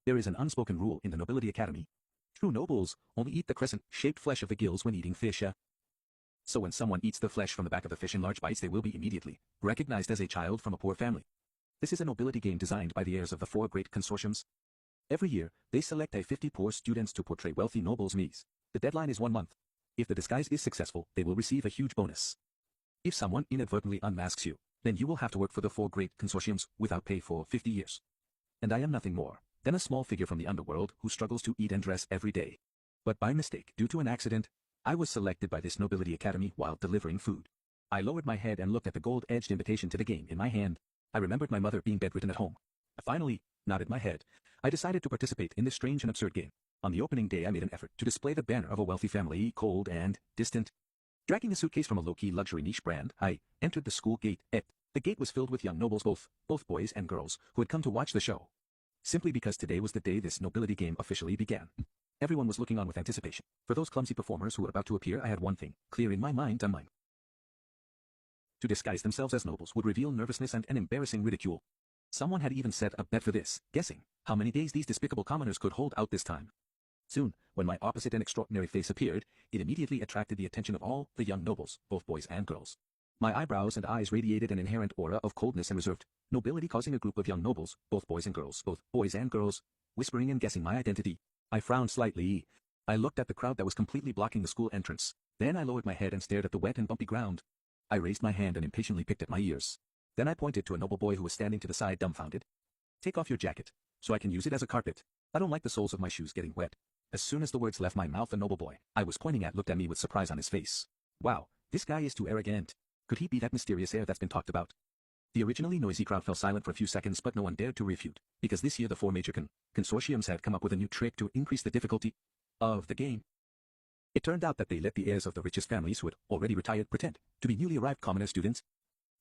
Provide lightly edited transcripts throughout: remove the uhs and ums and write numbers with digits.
There is an unspoken rule in the Nobility Academy. True nobles only eat the crescent-shaped flesh of the gills when eating fish. So when someone eats the flesh from the back of the fish in large bites, they will be immediately recognized as a child from a poor family. This is a nobility game designed by the heirs of the 4 great consortiums. Every year, they select 50 poor students to portray wealthy nobles' Mies. The deadline is 1 month. If the disguise is successful, they will receive a huge bonus. If someone inadvertently unmasks you, then you will have to work for the 4 great consortiums without pay for 50 years. And I am nothing more than a small figure from the underworld who struggles to eat and dress every day. But by mistake, due to an accident, I was selected by this Nobility Academy while delivering food. I lowered my head and looked at the gold-edged invitation to the game in my hand. I remembered my mother being bedridden at home. I finally nodded my head. I decided to participate in this strange and absurd game. On the opening day, I made an effort to display the banner of a wealthy family, cold and distant. Dragging a suitcase from a low-key luxury niche brand, I entered the school gate. The gate was filled with young nobles, both boys and girls, who had come to watch the show. Simply because today was the day this nobility game officially began. Everyone was looking on with anticipation. For those clumsy performers who were about to appear, I had one thing clear in my mind. To disguise themselves as nobles would reveal nervousness and an embarrassing ridicule. Someone had even set a bet for this, guessing how many days these despicable commoners could hold out this time. Soon, when my opposite and extraordinary face appeared, it immediately attracted the attention of all the young nobles, both boys and girls. My eyebrows and eyes radiated an inherent aura of coldness and reserved nobility, causing a group of young nobles, both boys and girls, whispering and guessing my identity. I frowned slightly. I looked at the crowd that was completely blocking the school entrance. Then I lowered my head and stared at the wet and bumpy ground. I raised my hand and impatiently picked at my ears. Then I pointed to a noble boy who was standing to the side dumbfounded. "Take off your jacket, so I can use it as a carpet. I don't like the soles of my shoes getting wet." As soon as the words left my mouth, the noble boy I was pointing at looked at me with surprise on his face. Wow, this guy is too arrogant. Could he be that mysterious heir that's been talked about? The originally noisy crowd fell silent for a few seconds, but no one dared to refute, because this year the 4 major consortiums had come up with a new trick to increase the difficulty of the game. It turned out that they let the heirs of the richest families who had already retired pretend to be newly arrived commoner students.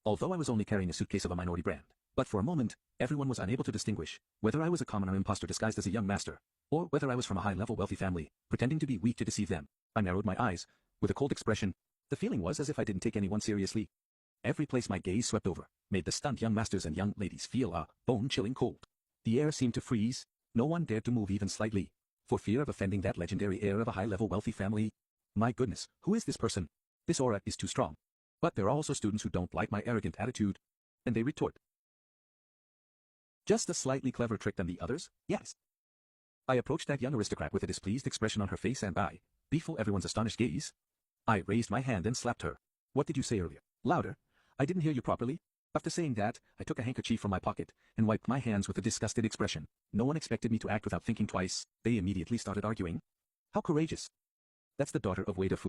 Although I was only carrying a suitcase of a minority brand, but for a moment, everyone was unable to distinguish whether I was a commoner imposter disguised as a young master, or whether I was from a high-level wealthy family, pretending to be weak to deceive them. I narrowed my eyes, with a cold expression. The feeling was as if I didn't take anyone seriously. Every place my gaze swept over made the stunned young masters and young ladies feel a bone-chilling cold. The air seemed to freeze. No one dared to move even slightly, for fear of offending that legendary heir of a high-level wealthy family. My goodness, who is this person? This aura is too strong. But there are also students who don't like my arrogant attitude. And they retort. Just a slightly clever trick than the others? Yes. I approached that young aristocrat with a displeased expression on her face and before everyone's astonished gaze, I raised my hand and slapped her. "What did you say earlier? Louder. I didn't hear you properly." After saying that, I took a handkerchief from my pocket and wiped my hands with a disgusted expression. No one expected me to act without thinking twice. They immediately started arguing. How courageous. That's the daughter of Wei Defu.